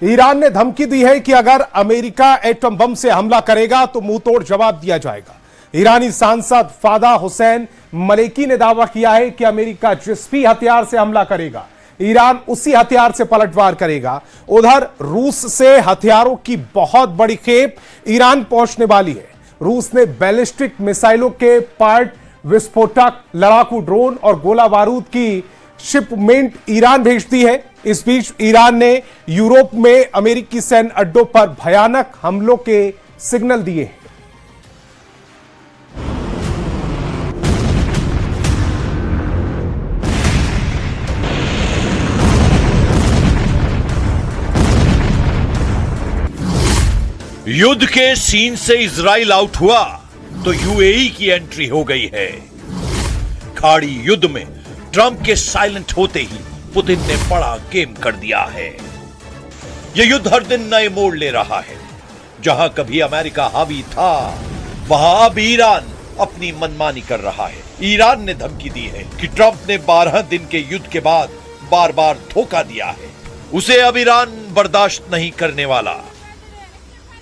Iran ने धमकी दी है कि अगर अमेरिका एटम बम से हमला करेगा तो मुंहतोड़ जवाब दिया जाएगा। ईरानी सांसद फादा हुसैन मलेकी ने दावा किया है कि अमेरिका जिस भी हथियार से हमला करेगा, ईरान उसी हथियार से पलटवार करेगा। उधर रूस से हथियारों की बहुत बड़ी खेप ईरान पहुंचने वाली है। रूस ने बैलिस्टिक मिसाइलों के पार्ट, विस्फोटक, लड़ाकू ड्रोन और गोला बारूद की शिपमेंट ईरान भेज दी है। इस बीच ईरान ने यूरोप में अमेरिकी सैन्य अड्डों पर भयानक हमलों के सिग्नल दिए हैं। युद्ध के सीन से इजराइल आउट हुआ तो यूएई की एंट्री हो गई है। खाड़ी युद्ध में ट्रंप के साइलेंट होते ही पुतिन ने बड़ा गेम कर दिया है। यह युद्ध हर दिन नए मोड़ ले रहा है। जहां कभी अमेरिका हावी था, वहां अब ईरान अपनी मनमानी कर रहा है। ईरान ने धमकी दी है कि ट्रंप ने 12 दिन के युद्ध के बाद बार बार धोखा दिया है, उसे अब ईरान बर्दाश्त नहीं करने वाला।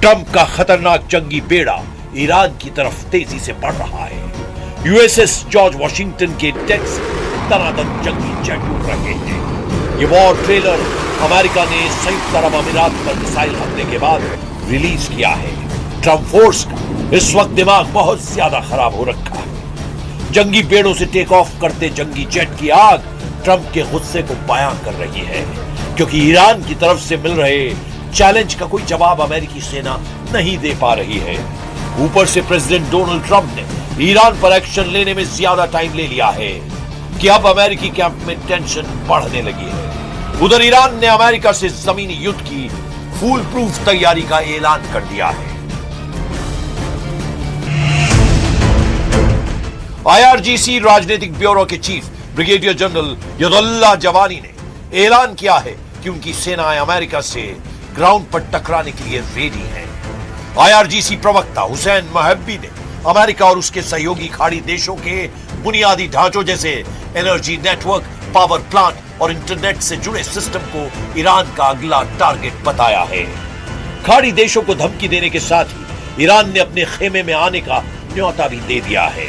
ट्रंप का खतरनाक जंगी बेड़ा ईरान की तरफ तेजी से बढ़ रहा है। यूएसएस जॉर्ज वॉशिंगटन के डेक से तनातन जंगी जेट उड़ रहे हैं। ये वॉर ट्रेलर अमेरिका ने संयुक्त अरब अमीरात पर मिसाइल हमले के बाद रिलीज किया है। ट्रंप फोर्स का इस वक्त दिमाग बहुत ज्यादा खराब हो रखा है। जंगी बेड़ों से टेक ऑफ करते जंगी जेट की आग ट्रंप के गुस्से को बयां कर रही है, क्योंकि ईरान की तरफ से मिल रहे चैलेंज का कोई जवाब अमेरिकी सेना नहीं दे पा रही है। ऊपर से प्रेसिडेंट डोनाल्ड ट्रंप ने ईरान पर एक्शन लेने में ज्यादा टाइम ले लिया है कि अब अमेरिकी कैंप में टेंशन बढ़ने लगी है। उधर ईरान ने अमेरिका से जमीनी युद्ध की फूल प्रूफ तैयारी का ऐलान कर दिया है। आईआरजीसी राजनीतिक ब्यूरो के चीफ ब्रिगेडियर जनरल यदुल्लाह जवानी ने ऐलान किया है कि उनकी सेनाएं अमेरिका से ग्राउंड पर टकराने के लिए रेडी हैं। आईआरजीसी प्रवक्ता हुसैन महब्बी ने अमेरिका और उसके सहयोगी खाड़ी देशों के बुनियादी ढांचों जैसे एनर्जी नेटवर्क, पावर प्लांट और इंटरनेट से जुड़े सिस्टम को ईरान का अगला टारगेट बताया है। खाड़ी देशों को धमकी देने के साथ ही ईरान ने अपने खेमे में आने का न्योता भी दे दिया है।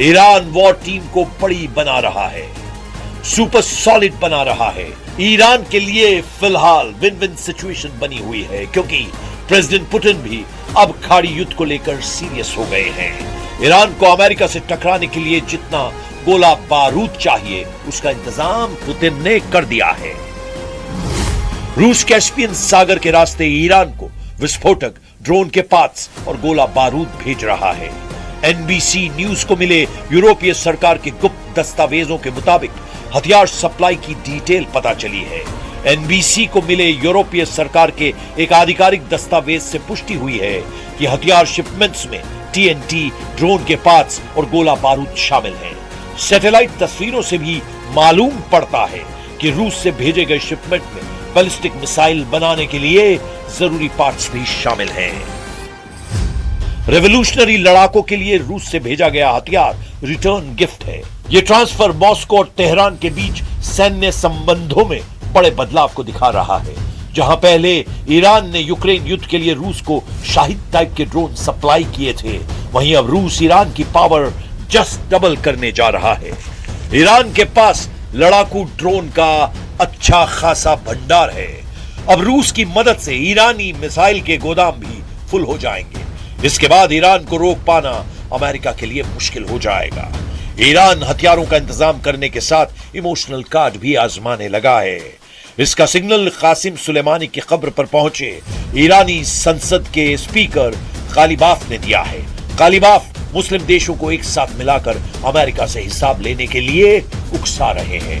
ईरान वॉर टीम को बड़ी बना रहा है, सुपर सॉलिड बना रहा है। ईरान के लिए फिलहाल विन विन सिचुएशन बनी हुई है, क्योंकि प्रेसिडेंट पुतिन भी अब खाड़ी युद्ध को लेकर सीरियस हो गए हैं। ईरान को अमेरिका से टकराने के लिए जितना गोला बारूद चाहिए उसका इंतजाम पुतिन ने कर दिया है। रूस कैस्पियन सागर के रास्ते ईरान को विस्फोटक, ड्रोन के पार्ट्स और गोला बारूद भेज रहा है। एनबीसी न्यूज को मिले यूरोपीय सरकार के गुप्त दस्तावेजों के मुताबिक हथियार सप्लाई की डिटेल पता चली है। एनबीसी को मिले यूरोपीय सरकार के एक आधिकारिक दस्तावेज से पुष्टि हुई है कि हथियार शिपमेंट्स में टीएनटी, ड्रोन के पार्ट्स और गोला बारूद शामिल हैं। सैटेलाइट तस्वीरों से भी मालूम पड़ता है कि रूस से भेजे गए शिपमेंट में बैलिस्टिक मिसाइल बनाने के लिए जरूरी पार्ट्स भी शामिल हैं। रेवोल्यूशनरी लड़ाकों के लिए रूस से भेजा गया हथियार रिटर्न गिफ्ट है। यह ट्रांसफर मॉस्को और तेहरान के बीच सैन्य संबंधों में बड़े बदलाव को दिखा रहा है। जहां पहले ईरान ने यूक्रेन युद्ध के लिए रूस को शाहिद टाइप के ड्रोन सप्लाई किए थे, वहीं अब रूस ईरान की पावर जस्ट डबल करने जा रहा है। ईरान के पास लड़ाकू ड्रोन का अच्छा खासा भंडार है। अब रूस की मदद से ईरानी मिसाइल के गोदाम भी फुल हो जाएंगे। इसके बाद ईरान को रोक पाना अमेरिका के लिए मुश्किल हो जाएगा। ईरान हथियारों का इंतजाम करने के साथ इमोशनल कार्ड भी आजमाने लगा है। इसका सिग्नल कासिम सुलेमानी की कब्र पर पहुंचे ईरानी संसद के स्पीकर गालिबाफ ने दिया है। गालिबाफ मुस्लिम देशों को एक साथ मिलाकर अमेरिका से हिसाब लेने के लिए उकसा रहे हैं।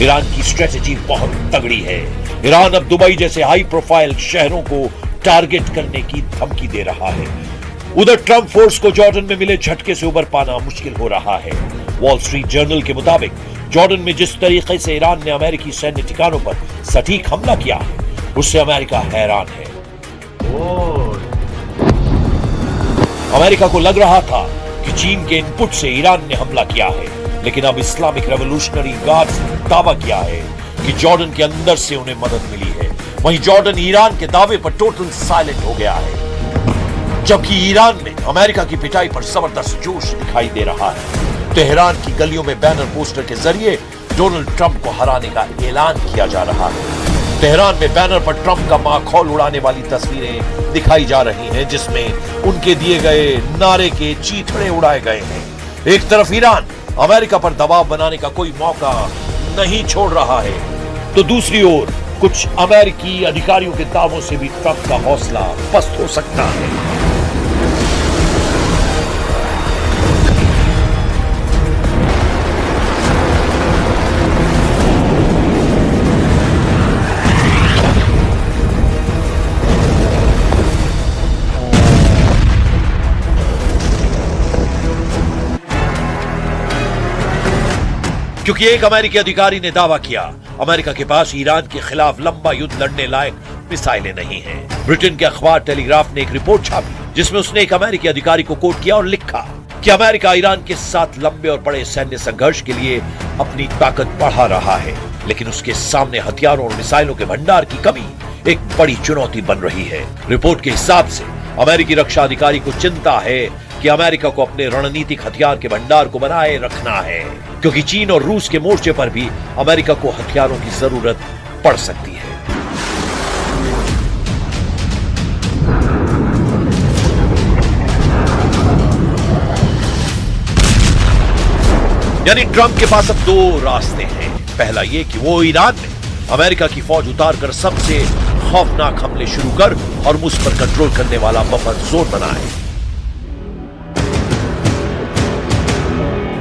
ईरान की स्ट्रेटेजी बहुत तगड़ी है। ईरान अब दुबई जैसे हाई प्रोफाइल शहरों को टारगेट करने की धमकी दे रहा है। उधर ट्रंप फोर्स को जॉर्डन में मिले झटके से उबर पाना मुश्किल हो रहा है। वॉल स्ट्रीट जर्नल के मुताबिक जॉर्डन में जिस तरीके से ईरान ने अमेरिकी सैन्य ठिकानों पर सटीक हमला किया है, उससे अमेरिका हैरान है। अमेरिका को लग रहा था कि चीन के इनपुट से ईरान ने हमला किया है, लेकिन अब इस्लामिक रेवोल्यूशनरी गार्ड्स ने दावा किया है कि जॉर्डन के अंदर से उन्हें मदद मिली है। वहीं जॉर्डन ईरान के दावे पर टोटल साइलेंट हो गया है, जबकि ईरान में अमेरिका की पिटाई पर जबरदस्त जोश दिखाई दे रहा है। तेहरान की गलियों में बैनर पोस्टर के जरिए डोनाल्ड ट्रंप को हराने का ऐलान किया जा रहा है। तेहरान में बैनर पर ट्रंप का माखौल उड़ाने वाली तस्वीरें दिखाई जा रही हैं, जिसमें उनके दिए गए नारे के चीथड़े उड़ाए गए हैं। एक तरफ ईरान अमेरिका पर दबाव बनाने का कोई मौका नहीं छोड़ रहा है, तो दूसरी ओर कुछ अमेरिकी अधिकारियों के दावों से भी ट्रंप का हौसला पस्त हो सकता है। क्योंकि एक अमेरिकी अधिकारी ने दावा किया, अमेरिका के पास ईरान के खिलाफ लंबा युद्ध लड़ने लायक मिसाइलें नहीं हैं। ब्रिटेन के अखबार टेलीग्राफ ने एक रिपोर्ट छापी, जिसमें उसने एक अमेरिकी अधिकारी को कोट किया और लिखा कि अमेरिका ईरान के साथ लंबे और बड़े सैन्य संघर्ष के लिए अपनी ताकत बढ़ा रहा है, लेकिन उसके सामने हथियारों और मिसाइलों के भंडार की कमी एक बड़ी चुनौती बन रही है। रिपोर्ट के हिसाब से अमेरिकी रक्षा अधिकारी को चिंता है कि अमेरिका को अपने रणनीतिक हथियार के भंडार को बनाए रखना है, क्योंकि चीन और रूस के मोर्चे पर भी अमेरिका को हथियारों की जरूरत पड़ सकती है। यानी ट्रंप के पास अब 2 रास्ते हैं। पहला ये कि वो ईरान में अमेरिका की फौज उतारकर सबसे खौफनाक हमले शुरू कर और मुझ पर कंट्रोल करने वाला बफर जोन बनाए।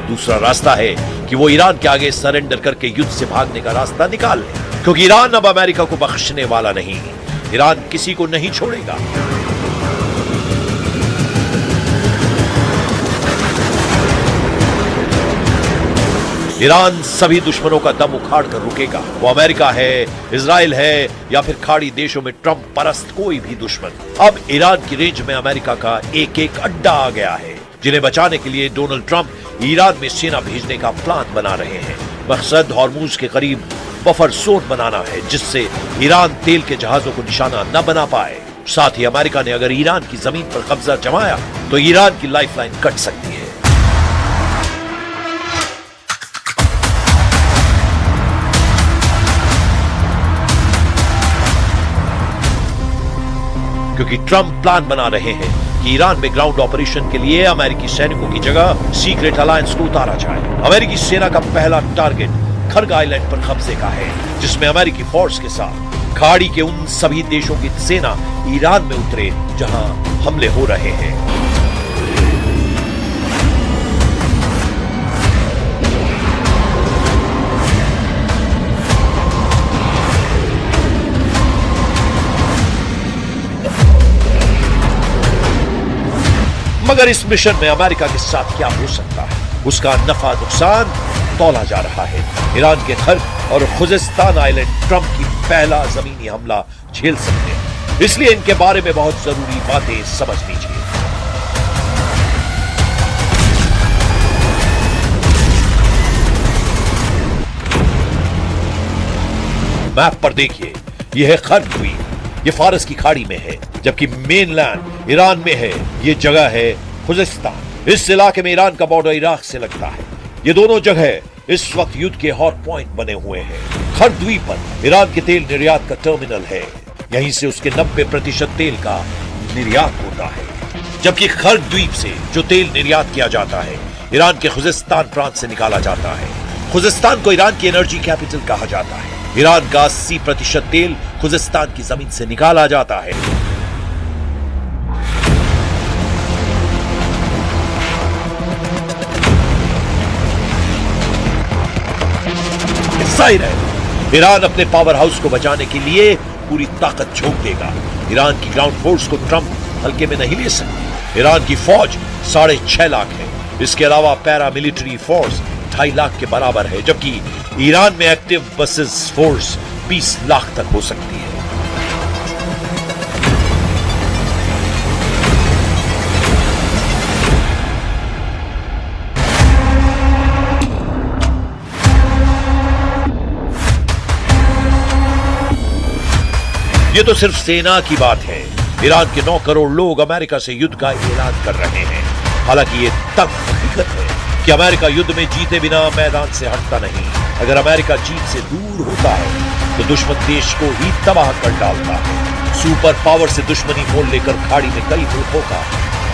दूसरा रास्ता है कि वो ईरान के आगे सरेंडर करके युद्ध से भागने का रास्ता निकाल ले, क्योंकि ईरान अब अमेरिका को बख्शने वाला नहीं। ईरान किसी को नहीं छोड़ेगा। ईरान सभी दुश्मनों का दम उखाड़ कर रुकेगा। वो अमेरिका है, इजराइल है या फिर खाड़ी देशों में ट्रंप परस्त कोई भी दुश्मन। अब ईरान की रेंज में अमेरिका का एक अड्डा आ गया है, जिन्हें बचाने के लिए डोनाल्ड ट्रंप ईरान में सेना भेजने का प्लान बना रहे हैं। मकसद हॉर्मुज के करीब बफर जोन बनाना है, जिससे ईरान तेल के जहाजों को निशाना न बना पाए। साथ ही अमेरिका ने अगर ईरान की जमीन पर कब्जा जमाया तो ईरान की लाइफलाइन कट सकती है। क्योंकि ट्रंप प्लान बना रहे हैं कि ईरान में ग्राउंड ऑपरेशन के लिए अमेरिकी सैनिकों की जगह सीक्रेट अलायंस को उतारा जाए। अमेरिकी सेना का पहला टारगेट खर्ग आइलैंड पर कब्जे का है, जिसमें अमेरिकी फोर्स के साथ खाड़ी के उन सभी देशों की सेना ईरान में उतरे जहां हमले हो रहे हैं। मगर इस मिशन में अमेरिका के साथ क्या हो सकता है, उसका नफा नुकसान तौला जा रहा है। ईरान के खर्ग और खुजिस्तान आइलैंड ट्रंप की पहला जमीनी हमला झेल सकते हैं, इसलिए इनके बारे में बहुत जरूरी बातें समझ लीजिए। मैप पर देखिए, यह है खर्ग द्वीप, ये फारस की खाड़ी में है, जबकि मेनलैंड ईरान में है। ये जगह है खुजिस्तान। इस इलाके में ईरान का बॉर्डर इराक से लगता है। ये दोनों जगह इस वक्त युद्ध के हॉट पॉइंट बने हुए हैं। खर्ग द्वीप पर ईरान के तेल निर्यात का टर्मिनल है, यहीं से उसके 90% तेल का निर्यात होता है। जबकि खर्ग द्वीप से जो तेल निर्यात किया जाता है, ईरान के खुजिस्तान प्रांत से निकाला जाता है। खुजिस्तान को ईरान की एनर्जी कैपिटल कहा जाता है। ईरान का 80% तेल खुजिस्तान की जमीन से निकाला जाता है। जाहिर है ईरान अपने पावर हाउस को बचाने के लिए पूरी ताकत झोंक देगा। ईरान की ग्राउंड फोर्स को ट्रंप हल्के में नहीं ले सकते। ईरान की फौज 6.5 लाख है। इसके अलावा पैरा मिलिट्री फोर्स 2.5 लाख के बराबर है, जबकि ईरान में एक्टिव बसेस फोर्स 20 लाख तक हो सकती है। ये तो सिर्फ सेना की बात है। ईरान के 9 करोड़ लोग अमेरिका से युद्ध का ऐलान कर रहे हैं। हालांकि ये तब हकीकत है कि अमेरिका युद्ध में जीते बिना मैदान से हटता नहीं। अगर अमेरिका जीत से दूर होता है तो दुश्मन देश को ही तबाह कर डालता है। सुपर पावर से दुश्मनी मोल लेकर खाड़ी में कई मुल्कों का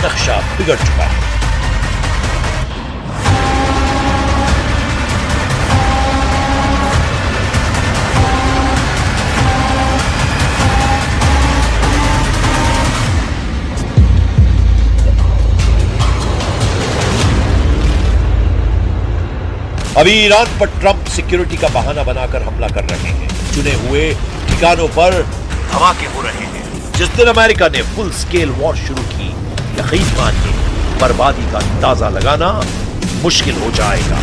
नक्शा बिगड़ चुका है। अभी ईरान पर ट्रंप सिक्योरिटी का बहाना बनाकर हमला कर रहे हैं। चुने हुए ठिकानों पर धमाके हो रहे हैं। जिस दिन अमेरिका ने फुल स्केल वॉर शुरू की, यकीन मानिए बर्बादी का अंदाजा लगाना मुश्किल हो जाएगा।